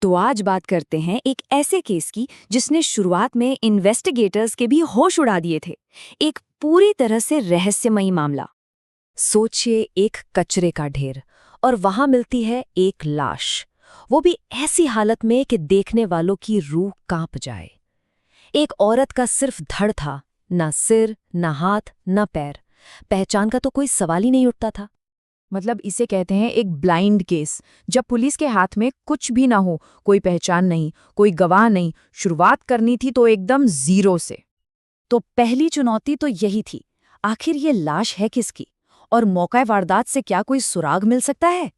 तो आज बात करते हैं एक ऐसे केस की जिसने शुरुआत में इन्वेस्टिगेटर्स के भी होश उड़ा दिए थे। एक पूरी तरह से रहस्यमयी मामला। सोचिए, एक कचरे का ढेर और वहां मिलती है एक लाश, वो भी ऐसी हालत में कि देखने वालों की रूह कांप जाए। एक औरत का सिर्फ धड़ था, ना सिर, ना हाथ, ना पैर। पहचान का तो कोई सवाल ही नहीं उठता था। मतलब इसे कहते हैं एक ब्लाइंड केस, जब पुलिस के हाथ में कुछ भी ना हो, कोई पहचान नहीं, कोई गवाह नहीं। शुरुआत करनी थी तो एकदम जीरो से। तो पहली चुनौती तो यही थी, आखिर ये लाश है किसकी और मौका वारदात से क्या कोई सुराग मिल सकता है।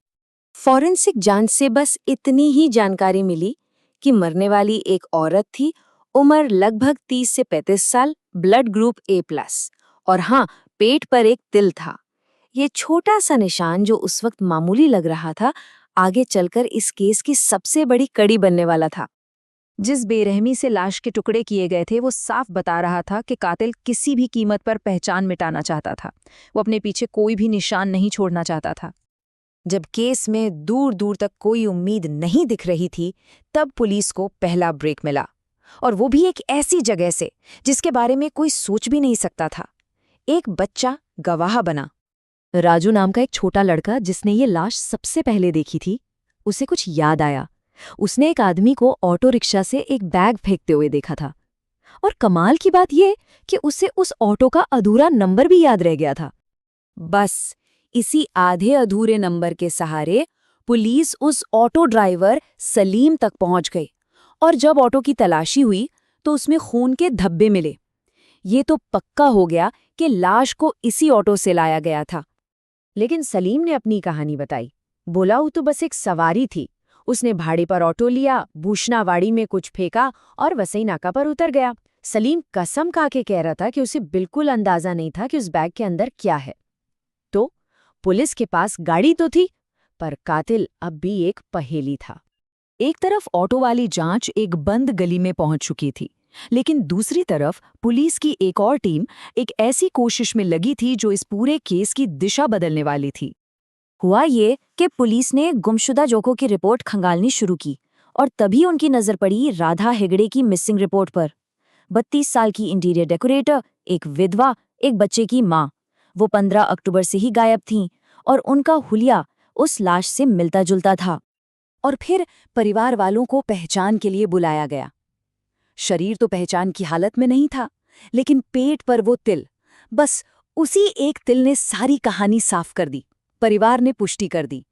फॉरेंसिक जांच से बस इतनी ही जानकारी मिली कि मरने वाली एक औरत थी, उम्र लगभग 30 से 35 साल, ब्लड ग्रुप A+, और हाँ, पेट पर एक तिल था। ये छोटा सा निशान जो उस वक्त मामूली लग रहा था, आगे चलकर इस केस की सबसे बड़ी कड़ी बनने वाला था। जिस बेरहमी से लाश के टुकड़े किए गए थे वो साफ बता रहा था कि कातिल किसी भी कीमत पर पहचान मिटाना चाहता था। वो अपने पीछे कोई भी निशान नहीं छोड़ना चाहता था। जब केस में दूर दूर तक कोई उम्मीद नहीं दिख रही थी, तब पुलिस को पहला ब्रेक मिला, और वो भी एक ऐसी जगह से जिसके बारे में कोई सोच भी नहीं सकता था। एक बच्चा गवाह बना। राजू नाम का एक छोटा लड़का जिसने ये लाश सबसे पहले देखी थी, उसे कुछ याद आया। उसने एक आदमी को ऑटो रिक्शा से एक बैग फेंकते हुए देखा था, और कमाल की बात यह कि उसे उस ऑटो का अधूरा नंबर भी याद रह गया था। बस इसी आधे अधूरे नंबर के सहारे पुलिस उस ऑटो ड्राइवर सलीम तक पहुंच गई, और जब ऑटो की तलाशी हुई तो उसमें खून के धब्बे मिले। ये तो पक्का हो गया कि लाश को इसी ऑटो से लाया गया था। लेकिन सलीम ने अपनी कहानी बताई। बोला वो तो बस एक सवारी थी, उसने भाड़े पर ऑटो लिया, भूषणावाड़ी में कुछ फेंका और वसई नाका पर उतर गया। सलीम कसम खा के कह रहा था कि उसे बिल्कुल अंदाजा नहीं था कि उस बैग के अंदर क्या है। तो पुलिस के पास गाड़ी तो थी, पर कातिल अब भी एक पहेली था। एक तरफ ऑटो वाली जांच एक बंद गली में पहुंच चुकी थी, लेकिन दूसरी तरफ पुलिस की एक और टीम एक ऐसी कोशिश में लगी थी जो इस पूरे केस की दिशा बदलने वाली थी। हुआ ये कि पुलिस ने गुमशुदा जोकों की रिपोर्ट खंगालनी शुरू की, और तभी उनकी नजर पड़ी राधा हेगड़े की मिसिंग रिपोर्ट पर। 32 साल की इंटीरियर डेकोरेटर, एक विधवा, एक बच्चे की माँ। वो 15 अक्टूबर से ही गायब थीं, और उनका हुलिया उस लाश से मिलता जुलता था। और फिर परिवार वालों को पहचान के लिए बुलाया गया। शरीर तो पहचान की हालत में नहीं था, लेकिन पेट पर वो तिल, बस उसी एक तिल ने सारी कहानी साफ कर दी। परिवार ने पुष्टि कर दी,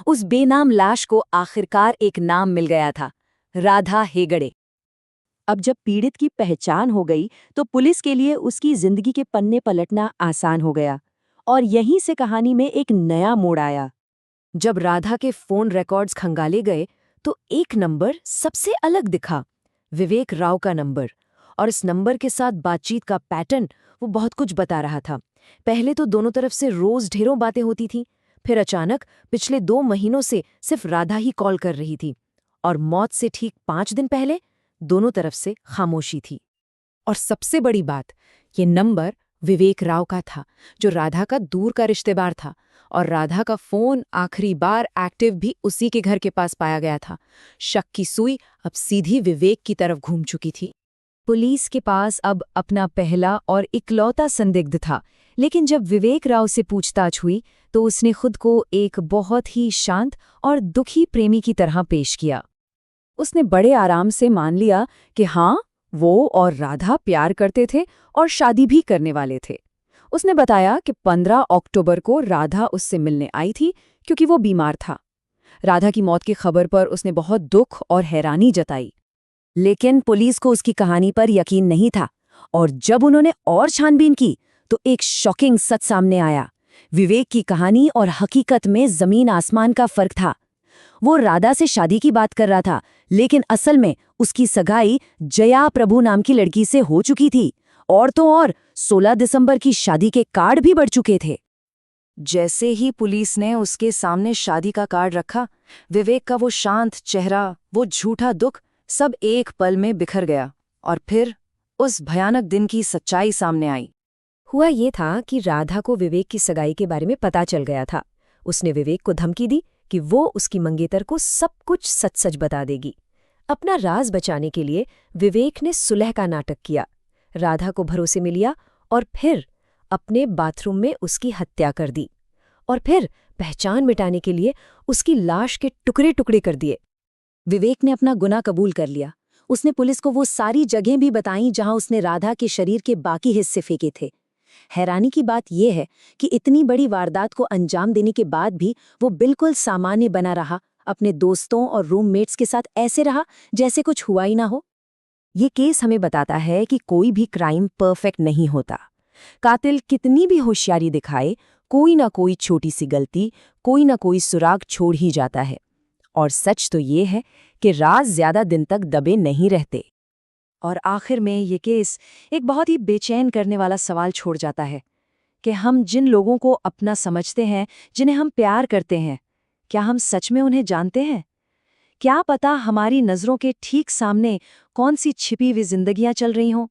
उस बेनाम लाश को आखिरकार एक नाम मिल गया था, राधा हेगड़े। अब जब पीड़ित की पहचान हो गई तो पुलिस के लिए उसकी जिंदगी के पन्ने पलटना आसान हो गया, और यहीं से कहानी में एक नया मोड़ आया। जब राधा के फोन रिकॉर्ड्स खंगाले गए तो एक नंबर सबसे अलग दिखा, विवेक राव का नंबर। और इस नंबर के साथ बातचीत का पैटर्न वो बहुत कुछ बता रहा था। पहले तो दोनों तरफ से रोज ढेरों बातें होती थीं, फिर अचानक पिछले 2 महीनों से सिर्फ राधा ही कॉल कर रही थी, और मौत से ठीक 5 दिन पहले दोनों तरफ से खामोशी थी। और सबसे बड़ी बात, ये नंबर विवेक राव का था, जो राधा का दूर का रिश्तेदार था, और राधा का फोन आखिरी बार एक्टिव भी उसी के घर के पास पाया गया था। शक की सुई अब सीधी विवेक की तरफ घूम चुकी थी। पुलिस के पास अब अपना पहला और इकलौता संदिग्ध था, लेकिन जब विवेक राव से पूछताछ हुई तो उसने खुद को एक बहुत ही शांत और दुखी प्रेमी की तरह पेश किया। उसने बड़े आराम से मान लिया कि हाँ, वो और राधा प्यार करते थे और शादी भी करने वाले थे। उसने बताया कि 15 अक्टूबर को राधा उससे मिलने आई थी क्योंकि वो बीमार था। राधा की मौत की खबर पर उसने बहुत दुख और हैरानी जताई, लेकिन पुलिस को उसकी कहानी पर यकीन नहीं था। और जब उन्होंने और छानबीन की तो एक शॉकिंग सच सामने आया। विवेक की कहानी और हकीकत में जमीन आसमान का फर्क था। वो राधा से शादी की बात कर रहा था, लेकिन असल में उसकी सगाई जया प्रभु नाम की लड़की से हो चुकी थी, और तो और 16 दिसंबर की शादी के कार्ड भी बढ़ चुके थे। जैसे ही पुलिस ने उसके सामने शादी का कार्ड रखा, विवेक का वो शांत चेहरा, वो झूठा दुख, सब एक पल में बिखर गया। और फिर उस भयानक दिन की सच्चाई सामने आई। हुआ ये था कि राधा को विवेक की सगाई के बारे में पता चल गया था। उसने विवेक को धमकी दी कि वो उसकी मंगेतर को सब कुछ सच सच बता देगी। अपना राज बचाने के लिए विवेक ने सुलह का नाटक किया, राधा को भरोसे में लिया और फिर अपने बाथरूम में उसकी हत्या कर दी और फिर पहचान मिटाने के लिए उसकी लाश के टुकड़े टुकड़े कर दिए। विवेक ने अपना गुनाह कबूल कर लिया। उसने पुलिस को वो सारी जगहें भी बताईं जहां उसने राधा के शरीर के बाकी हिस्से फेंके थे। हैरानी की बात यह है कि इतनी बड़ी वारदात को अंजाम देने के बाद भी वो बिल्कुल सामान्य बना रहा, अपने दोस्तों और रूममेट्स के साथ ऐसे रहा जैसे कुछ हुआ ही ना हो। ये केस हमें बताता है कि कोई भी क्राइम परफेक्ट नहीं होता। कातिल कितनी भी होशियारी दिखाए, कोई ना कोई छोटी सी गलती, कोई ना कोई सुराग छोड़ ही जाता है। और सच तो ये है कि राज ज्यादा दिन तक दबे नहीं रहते। और आखिर में ये केस एक बहुत ही बेचैन करने वाला सवाल छोड़ जाता है कि हम जिन लोगों को अपना समझते हैं, जिन्हें हम प्यार करते हैं, क्या हम सच में उन्हें जानते हैं? क्या पता हमारी नज़रों के ठीक सामने कौन सी छिपी हुई जिंदगियां चल रही हों?